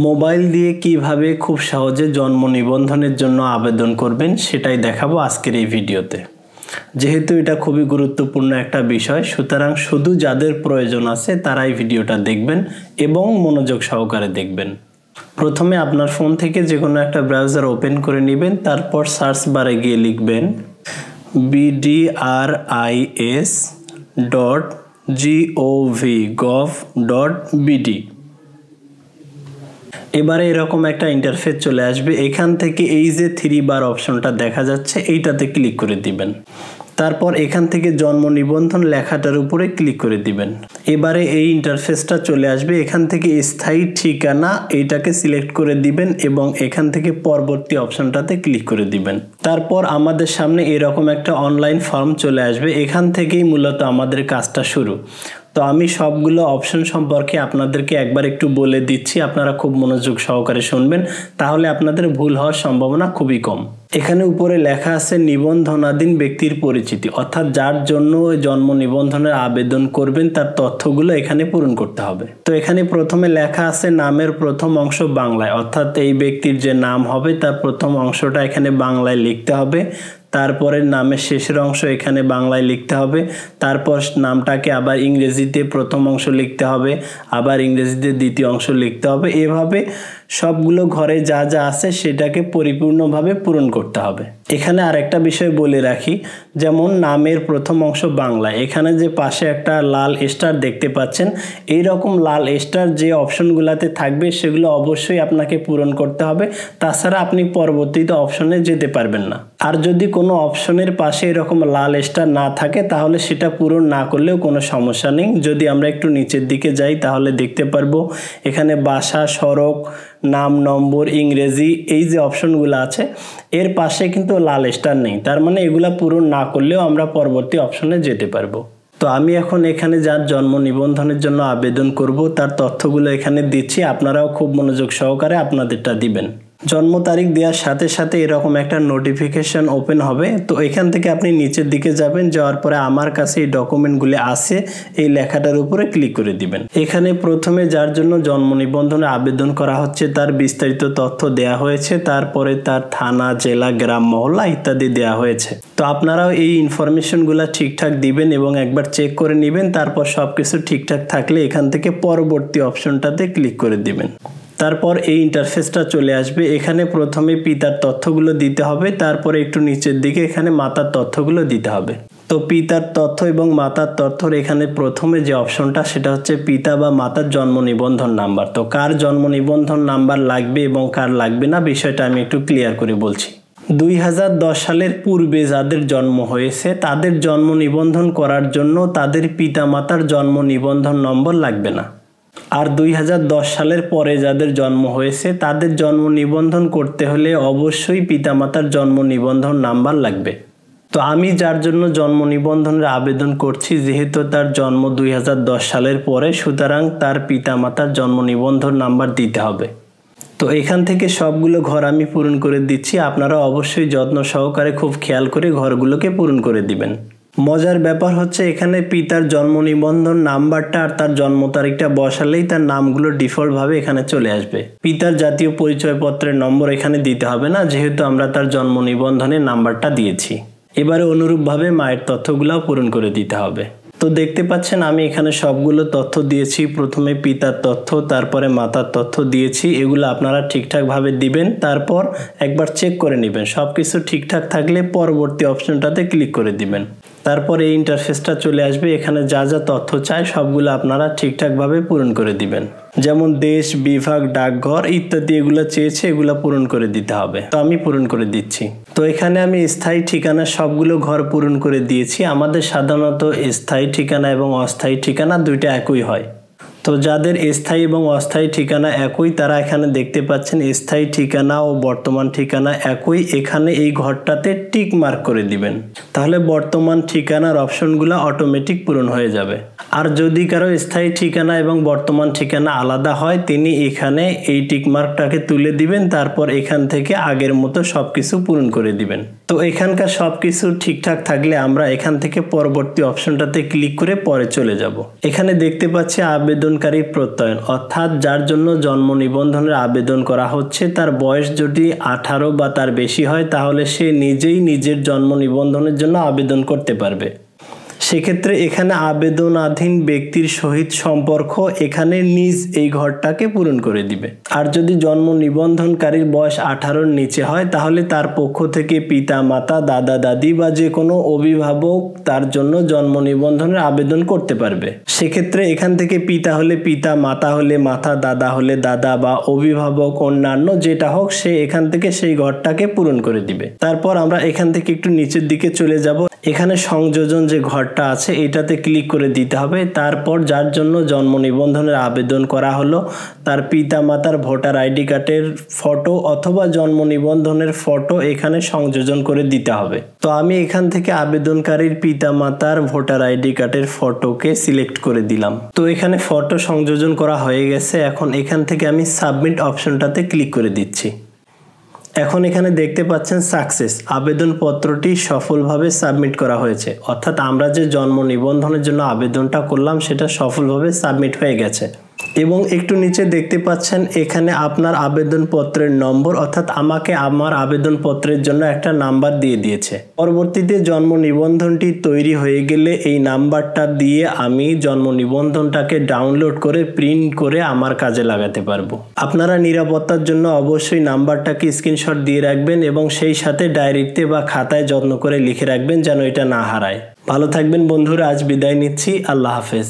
Mobile দিয়ে কিভাবে খুব সহজে জন্ম নিবন্ধনের জন্য আবেদন করবেন সেটাই দেখাবো আজকের এই ভিডিওতে। যেহেতু এটা খুবই গুরুত্বপূর্ণ একটা বিষয়, সুতরাং শুধু যাদের প্রয়োজন আছে তারাই ভিডিওটা দেখবেন এবং মনোযোগ সহকারে দেখবেন। প্রথমে আপনার ফোন থেকে যে কোনো একটা ব্রাউজার ওপেন করে নেবেন, তারপর সার্চ বারে গিয়ে লিখবেন bdris.gov.bd। এবারে এরকম একটা ইন্টারফেস চলে আসবে। এখান থেকে এই যে 3 বার অপশনটা দেখা যাচ্ছে এইটাতে ক্লিক করে দিবেন। তারপর এখান থেকে জন্ম নিবন্ধন লেখাটার উপরে ক্লিক করে দিবেন। এবারে এই ইন্টারফেসটা চলে আসবে। এখান থেকে স্থায়ী ঠিকানা এইটাকে সিলেক্ট করে দিবেন এবং এখান থেকে পরবর্তী অপশনটাতে ক্লিক করে দিবেন। তারপর আমাদের সামনে এরকম একটা অনলাইন ফর্ম চলে আসবে। এখান থেকেই মূলত আমাদের কাজটা শুরু। তো আমি সবগুলো অপশন সম্পর্কে আপনাদেরকে একবার একটু বলে দিচ্ছি, আপনারা খুব মনোযোগ সহকারে শুনবেন, তাহলে আপনাদের ভুল হওয়ার সম্ভাবনা খুবই কম। এখানে উপরে লেখা আছে নিবন্ধনাধীন ব্যক্তির পরিচিতি, অর্থাৎ যার জন্য জন্ম নিবন্ধনের আবেদন করবেন তার তথ্যগুলো এখানে পূরণ করতে হবে। তো এখানে প্রথমে লেখা আছে নামের প্রথম অংশ বাংলায়, অর্থাৎ এই ব্যক্তির যে নাম হবে তার প্রথম অংশটা এখানে বাংলায় লিখতে হবে। তারপরে নামের শেষের অংশ এখানে বাংলায় লিখতে হবে। তারপর নামটাকে আবার ইংরেজিতে প্রথম অংশ লিখতে হবে, আবার ইংরেজিতে দ্বিতীয় অংশ লিখতে হবে। এভাবে সবগুলো ঘরে যা যা আছে সেটাকে পরিপূর্ণভাবে পূরণ করতে হবে। এখানে আরেকটা বিষয় বলে রাখি, যেমন নামের প্রথম অংশ বাংলায়, এখানে যে পাশে একটা লাল স্টার দেখতে পাচ্ছেন, এই রকম লাল স্টার যে অপশনগুলোতে থাকবে সেগুলো অবশ্যই আপনাকে পূরণ করতে হবে, তাছাড়া আপনি পরবর্তীতে অপশনে যেতে পারবেন না। আর যদি কোনো অপশনের পাশে এরকম লাল স্টার না থাকে তাহলে সেটা পূরণ না করলেও কোনো সমস্যা নেই। যদি আমরা একটু নিচের দিকে যাই তাহলে দেখতে পারবো এখানে বাসা, সড়ক, নাম, নম্বর, ইংরেজি এই যে অপশনগুলো আছে এর পাশে কিন্তু লাল স্টার নেই, তার মানে এগুলা পূরণ না করলেও আমরা পরবর্তী অপশনে যেতে পারবো। তো আমি এখন এখানে যার জন্ম নিবন্ধনের জন্য আবেদন করব তার তথ্যগুলো এখানে দিচ্ছি, আপনারাও খুব মনোযোগ সহকারে আপনাদেরটা দিবেন। জন্ম তারিখ দেওয়ার সাথে সাথে এরকম একটা নোটিফিকেশন ওপেন হবে। তো এখান থেকে আপনি নিচের দিকে যাবেন, যাওয়ার পরে আমার কাছে এই ডকুমেন্টগুলি আছে এই লেখাটার উপরে ক্লিক করে দিবেন। এখানে প্রথমে যার জন্য জন্ম নিবন্ধনে আবেদন করা হচ্ছে তার বিস্তারিত তথ্য দেয়া হয়েছে, তারপরে তার থানা, জেলা, গ্রাম, মহল্লা ইত্যাদি দেয়া হয়েছে। তো আপনারাও এই ইনফরমেশনগুলো ঠিকঠাক দিবেন এবং একবার চেক করে নেবেন। তারপর সবকিছু ঠিকঠাক থাকলে এখান থেকে পরবর্তী অপশনটাতে ক্লিক করে দিবেন। তারপর এই ইন্টারফেসটা চলে আসবে। এখানে প্রথমে পিতার তথ্যগুলো দিতে হবে, তারপরে একটু নিচের দিকে এখানে মাতার তথ্যগুলো দিতে হবে। তো পিতার তথ্য এবং মাতার তথ্যর এখানে প্রথমে যে অপশনটা সেটা হচ্ছে পিতা বা মাতার জন্ম নিবন্ধন নাম্বার। তো কার জন্ম নিবন্ধন নাম্বার লাগবে এবং কার লাগবে না বিষয়টা আমি একটু ক্লিয়ার করে বলছি। 2010 সালের পূর্বে যাদের জন্ম হয়েছে তাদের জন্ম নিবন্ধন করার জন্য তাদের পিতা মাতার জন্ম নিবন্ধন নম্বর লাগবে না। আর 2010 সালের পরে যাদের জন্ম হয়েছে তাদের জন্ম নিবন্ধন করতে হলে অবশ্যই পিতামাতার জন্ম নিবন্ধন নাম্বার লাগবে। তো আমি যার জন্য জন্ম নিবন্ধনের আবেদন করছি, যেহেতু তার জন্ম 2010 সালের পরে, সুতরাং তার পিতামাতার জন্ম নিবন্ধন নাম্বার দিতে হবে। তো এখান থেকে সবগুলো ঘর আমি পূরণ করে দিচ্ছি, আপনারা অবশ্যই যত্ন সহকারে খুব খেয়াল করে ঘরগুলোকে পূরণ করে দিবেন। মজার ব্যাপার হচ্ছে এখানে পিতার জন্ম নিবন্ধন নাম্বারটা আর তার জন্ম তারিখটা বসালেই তার নামগুলো ডিফল্টভাবে এখানে চলে আসবে। পিতার জাতীয় পরিচয়পত্রের নম্বর এখানে দিতে হবে না, যেহেতু আমরা তার জন্ম নিবন্ধনের নাম্বারটা দিয়েছি। এবারে অনুরূপভাবে মায়ের তথ্যগুলোও পূরণ করে দিতে হবে। তো দেখতে পাচ্ছেন আমি এখানে সবগুলো তথ্য দিয়েছি। প্রথমে পিতার তথ্য, তারপরে মাতার তথ্য দিয়েছি। এগুলো আপনারা ঠিকঠাকভাবে দিবেন, তারপর একবার চেক করে নেবেন। সব কিছু ঠিকঠাক থাকলে পরবর্তী অপশনটাতে ক্লিক করে দিবেন। তারপর এই ইন্টারফেসটা চলে আসবে। এখানে যা যা তথ্য চায় সবগুলো আপনারা ঠিকঠাকভাবে পূরণ করে দিবেন, যেমন দেশ, বিভাগ, ডাকঘর ইত্যাদি এগুলো চেয়েছে, এগুলো পূরণ করে দিতে হবে। তো আমি পূরণ করে দিচ্ছি। তো এখানে আমি স্থায়ী ঠিকানা সবগুলো ঘর পূরণ করে দিয়েছি। আমাদের সাধারণত স্থায়ী ঠিকানা এবং অস্থায়ী ঠিকানা দুইটা একই হয়। তো যাদের স্থায়ী এবং অস্থায়ী ঠিকানা একই তারা এখানে দেখতে পাচ্ছেন স্থায়ী ঠিকানা ও বর্তমান ঠিকানা একই, এখানে এই ঘরটাতে টিক মার্ক করে দিবেন, তাহলে বর্তমান ঠিকানার অপশনগুলো অটোমেটিক পূরণ হয়ে যাবে। আর যদি কারো স্থায়ী ঠিকানা এবং বর্তমান ঠিকানা আলাদা হয় তিনি এখানে এই টিক মার্কটাকে তুলে দিবেন, তারপর এখান থেকে আগের মতো সবকিছু পূরণ করে দিবেন। তো এখানকার সবকিছু ঠিকঠাক থাকলে আমরা এখান থেকে পরবর্তী অপশনটাতে ক্লিক করে পরে চলে যাব। এখানে দেখতে পাচ্ছি আবেদন আবেদনকারী প্রত্যয়ন, অর্থাৎ যার জন্য জন্ম নিবন্ধনের আবেদন করা হচ্ছে তার বয়স যদি 18 বা তার বেশি হয় তাহলে সে নিজেই নিজের জন্ম নিবন্ধনের জন্য আবেদন করতে পারবে। সেক্ষেত্রে এখানে আবেদনাধীন ব্যক্তির সহিত সম্পর্ক এখানে নিজ এই ঘরটাকে পূরণ করে দিবে। আর যদি জন্ম নিবন্ধনকারীর বয়স 18-র নিচে হয় তাহলে তার পক্ষ থেকে পিতা মাতা দাদা দাদি বা যে কোনো অভিভাবক তার জন্য জন্ম নিবন্ধনের আবেদন করতে পারবে। সেক্ষেত্রে এখান থেকে পিতা হলে পিতা, মাতা হলে মাতা, দাদা হলে দাদা বা অভিভাবক অন্যান্য যেটা হোক সে এখান থেকে সেই ঘরটাকে পূরণ করে দিবে। তারপর আমরা এখান থেকে একটু নিচের দিকে চলে যাব। এখানে সংযোজন যে ঘরটা আছে এটাতে ক্লিক করে দিতে হবে। তারপর যার জন্য জন্ম নিবন্ধনের আবেদন করা হলো তার পিতা মাতার ভোটার আইডি কার্ডের ফটো অথবা জন্ম নিবন্ধনের ফটো এখানে সংযোজন করে দিতে হবে। তো আমি এখান থেকে আবেদনকারীর পিতা মাতার ভোটার আইডি কার্ডের ফটোকে সিলেক্ট করে দিলাম। তো এখানে ফটো সংযোজন করা হয়ে গেছে। এখন এখান থেকে আমি সাবমিট অপশনটাতে ক্লিক করে দিচ্ছি। এখন এখানে দেখতে পাচ্ছেন সাকসেস, আবেদনপত্রটি সফলভাবে সাবমিট করা হয়েছে। অর্থাৎ আমরা যে জন্ম নিবন্ধনের জন্য আবেদনটা করলাম সেটা সফলভাবে সাবমিট হয়ে গেছে। এবং একটু নিচে দেখতে পাচ্ছেন এখানে আপনার আবেদনপত্রের নম্বর, অর্থাৎ আমাকে আমার আবেদনপত্রের জন্য একটা নাম্বার দিয়ে দিয়েছে। পরবর্তীতে জন্ম নিবন্ধনটি তৈরি হয়ে গেলে এই নাম্বারটা দিয়ে আমি জন্ম নিবন্ধনটাকে ডাউনলোড করে প্রিন্ট করে আমার কাজে লাগাতে পারবো। আপনারা নিরাপত্তার জন্য অবশ্যই নাম্বারটাকে স্ক্রিনশট দিয়ে রাখবেন এবং সেই সাথে ডায়েরিতে বা খাতায় যত্ন করে লিখে রাখবেন যেন এটা না হারায়। ভালো থাকবেন বন্ধুরা, আজ বিদায় নিচ্ছি। আল্লাহ হাফেজ।